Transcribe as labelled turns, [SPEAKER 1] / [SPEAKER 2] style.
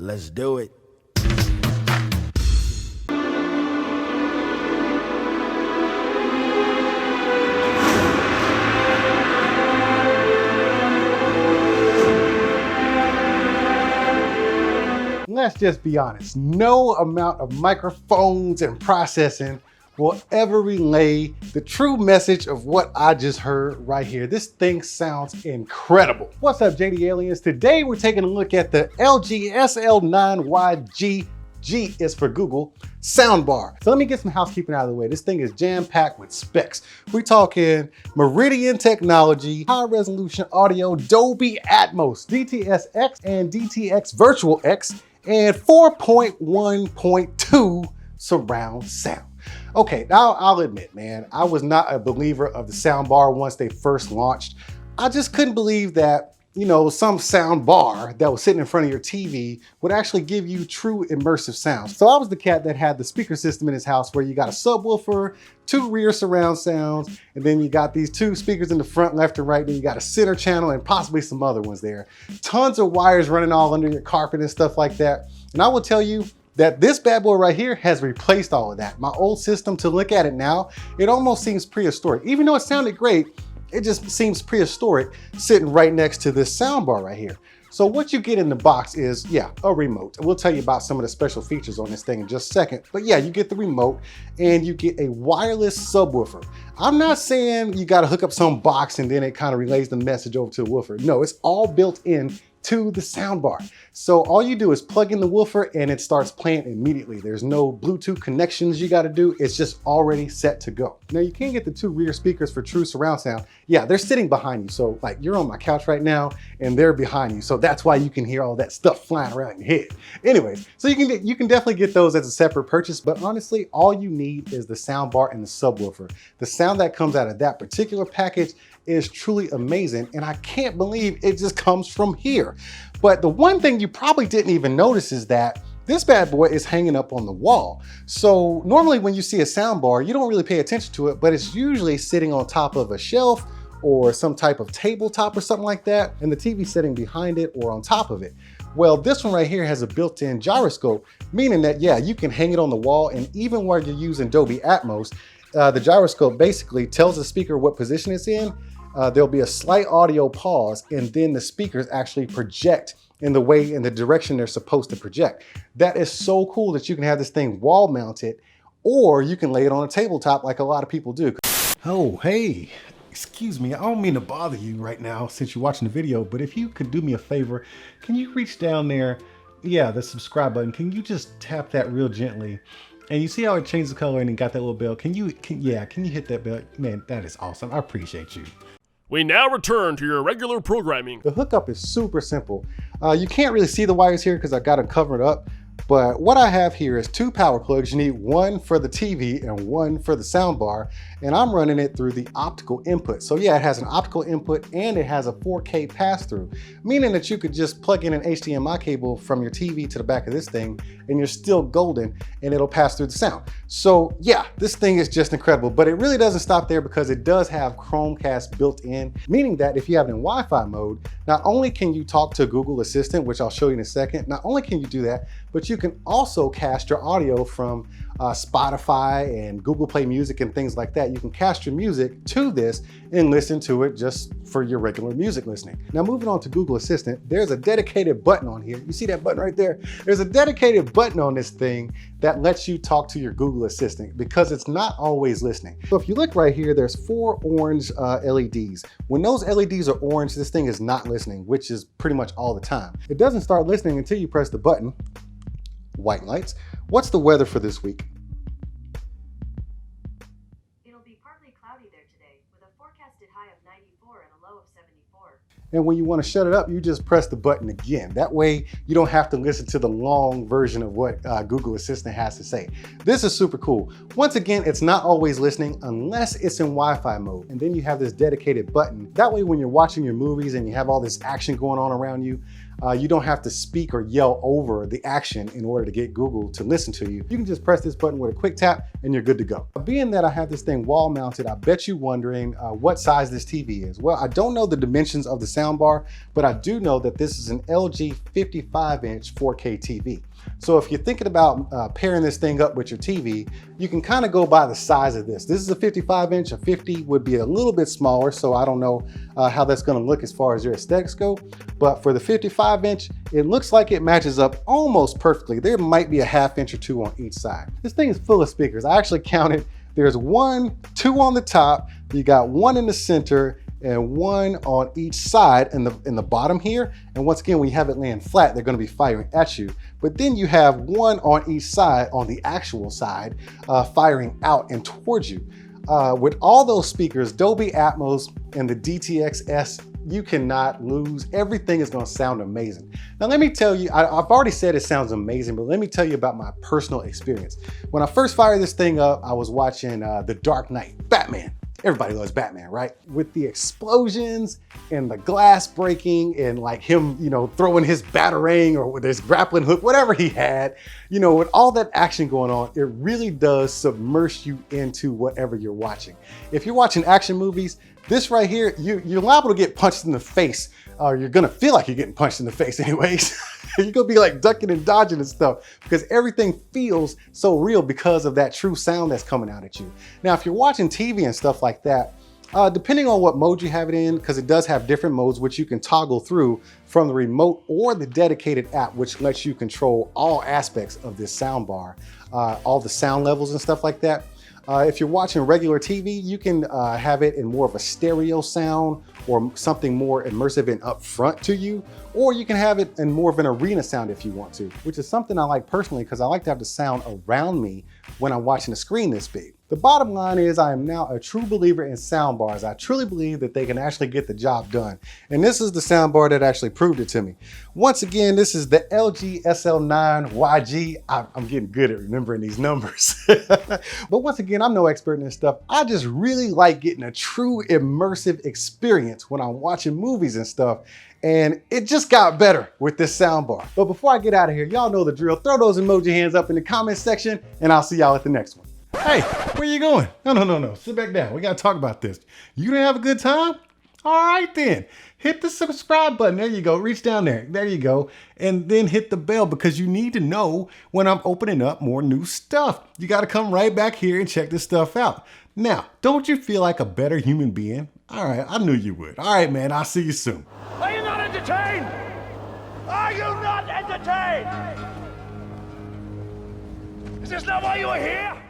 [SPEAKER 1] Let's do it.
[SPEAKER 2] Let's just be honest, no amount of microphones and processing will ever relay the true message of what I just heard right here. This thing sounds incredible. What's up, JD Aliens? Today we're taking a look at the LG SL9YG, G is for Google, soundbar. So let me get some housekeeping out of the way. This thing is jam-packed with specs. We're talking Meridian technology, high resolution audio, Dolby Atmos, DTS-X and DTX Virtual X, and 4.1.2 surround sound. Okay, now I'll admit, man, I was not a believer of the soundbar once they first launched. I just couldn't believe that, you know, some sound bar that was sitting in front of your TV would actually give you true immersive sound. So I was the cat that had the speaker system in his house where you got a subwoofer, 2 rear surround sounds, and then you got these 2 speakers in the front, left and right, then you got a center channel and possibly some other ones there. Tons of wires running all under your carpet and stuff like that. And I will tell you that this bad boy right here has replaced all of that. My old system, to look at it now, it almost seems prehistoric. Even though it sounded great, it just seems prehistoric sitting right next to this soundbar right here. So what you get in the box is, yeah, a remote. We'll tell you about some of the special features on this thing in just a second. But yeah, you get the remote and you get a wireless subwoofer. I'm not saying you gotta hook up some box and then it kind of relays the message over to the woofer. No, it's all built in to the soundbar. So all you do is plug in the woofer and it starts playing immediately. There's no Bluetooth connections you gotta do. It's just already set to go. Now you can get the 2 rear speakers for true surround sound. Yeah, they're sitting behind you. So like you're on my couch right now and they're behind you. So that's why you can hear all that stuff flying around your head. Anyways, so you can definitely get those as a separate purchase, but honestly, all you need is the soundbar and the subwoofer. The sound that comes out of that particular package is truly amazing, and I can't believe it just comes from here. But the one thing you probably didn't even notice is that this bad boy is hanging up on the wall. So normally when you see a soundbar, you don't really pay attention to it, but it's usually sitting on top of a shelf or some type of tabletop or something like that, and the TV sitting behind it or on top of it. Well, this one right here has a built-in gyroscope, meaning that, yeah, you can hang it on the wall, and even while you're using Dolby Atmos, the gyroscope basically tells the speaker what position it's in. There'll be a slight audio pause, and then the speakers actually project in the direction they're supposed to project. That is so cool that you can have this thing wall mounted, or you can lay it on a tabletop like a lot of people do. Oh, hey, excuse me, I don't mean to bother you right now since you're watching the video, but if you could do me a favor, can you reach down there, yeah, the subscribe button, can you just tap that real gently? And you see how it changed the color and it got that little bell? Can you hit that bell? Man, that is awesome. I appreciate you.
[SPEAKER 3] We now return to your regular programming.
[SPEAKER 2] The hookup is super simple. You can't really see the wires here because I got them covered up, but what I have here is 2 power plugs. You need one for the TV and one for the soundbar, and I'm running it through the optical input. So yeah, it has an optical input and it has a 4K pass-through, meaning that you could just plug in an HDMI cable from your TV to the back of this thing and you're still golden and it'll pass through the sound. So yeah, this thing is just incredible, but it really doesn't stop there because it does have Chromecast built in, meaning that if you have it in Wi-Fi mode, not only can you talk to Google Assistant, which I'll show you in a second, not only can you do that, but you can also cast your audio from Spotify and Google Play Music and things like that. You can cast your music to this and listen to it just for your regular music listening. Now moving on to Google Assistant, there's a dedicated button on here. You see that button right there? There's a dedicated button on this thing that lets you talk to your Google Assistant because it's not always listening. So if you look right here, there's 4 orange LEDs. When those LEDs are orange, this thing is not listening, which is pretty much all the time. It doesn't start listening until you press the button. White lights. What's the weather for this week?
[SPEAKER 4] It'll be partly cloudy there today with a forecasted high of 94 and a low of 74.
[SPEAKER 2] And when you want to shut it up, you just press the button again. That way you don't have to listen to the long version of what Google Assistant has to say. This is super cool. Once again, it's not always listening unless it's in Wi-Fi mode. And then you have this dedicated button. That way when you're watching your movies and you have all this action going on around you, You don't have to speak or yell over the action in order to get Google to listen to you. You can just press this button with a quick tap and you're good to go. Being that I have this thing wall mounted, I bet you wondering what size this TV is. Well, I don't know the dimensions of the soundbar, but I do know that this is an LG 55-inch 4K TV. So if you're thinking about pairing this thing up with your TV, you can kind of go by the size of this. This is a 55-inch, a 50 would be a little bit smaller, so I don't know how that's gonna look as far as your aesthetics go. But for the 55-inch, it looks like it matches up almost perfectly. There might be a ½ inch or two on each side. This thing is full of speakers. I actually counted, there's two on the top, you got one in the center, and one on each side in the bottom here. And once again, when you have it laying flat, they're gonna be firing at you. But then you have one on each side, on the actual side, firing out and towards you. With all those speakers, Dolby Atmos and the DTX-S, you cannot lose. Everything is gonna sound amazing. Now let me tell you, I've already said it sounds amazing, but let me tell you about my personal experience. When I first fired this thing up, I was watching The Dark Knight, Batman. Everybody loves Batman, right? With the explosions and the glass breaking and like him, you know, throwing his batarang or with his grappling hook, whatever he had, you know, with all that action going on, it really does submerge you into whatever you're watching. If you're watching action movies, this right here, you're liable to get punched in the face, or you're gonna feel like you're getting punched in the face anyways. You're gonna be like ducking and dodging and stuff because everything feels so real because of that true sound that's coming out at you. Now, if you're watching TV and stuff like that, depending on what mode you have it in, because it does have different modes which you can toggle through from the remote or the dedicated app, which lets you control all aspects of this sound bar, all the sound levels and stuff like that. If you're watching regular TV, you can have it in more of a stereo sound or something more immersive and upfront to you, or you can have it in more of an arena sound if you want to, which is something I like personally because I like to have the sound around me when I'm watching a screen this big. The bottom line is I am now a true believer in soundbars. I truly believe that they can actually get the job done. And this is the soundbar that actually proved it to me. Once again, this is the LG SL9YG. I'm getting good at remembering these numbers. But once again, I'm no expert in this stuff. I just really like getting a true immersive experience when I'm watching movies and stuff. And it just got better with this soundbar. But before I get out of here, y'all know the drill. Throw those emoji hands up in the comment section and I'll see y'all at the next one. Hey, where you going? No. Sit back down. We got to talk about this. You didn't have a good time? All right then. Hit the subscribe button. There you go. Reach down there. There you go. And then hit the bell because you need to know when I'm opening up more new stuff. You got to come right back here and check this stuff out. Now, don't you feel like a better human being? All right, I knew you would. All right, man. I'll see you soon.
[SPEAKER 1] Are you not entertained? Are you not entertained? Is this not why you are here?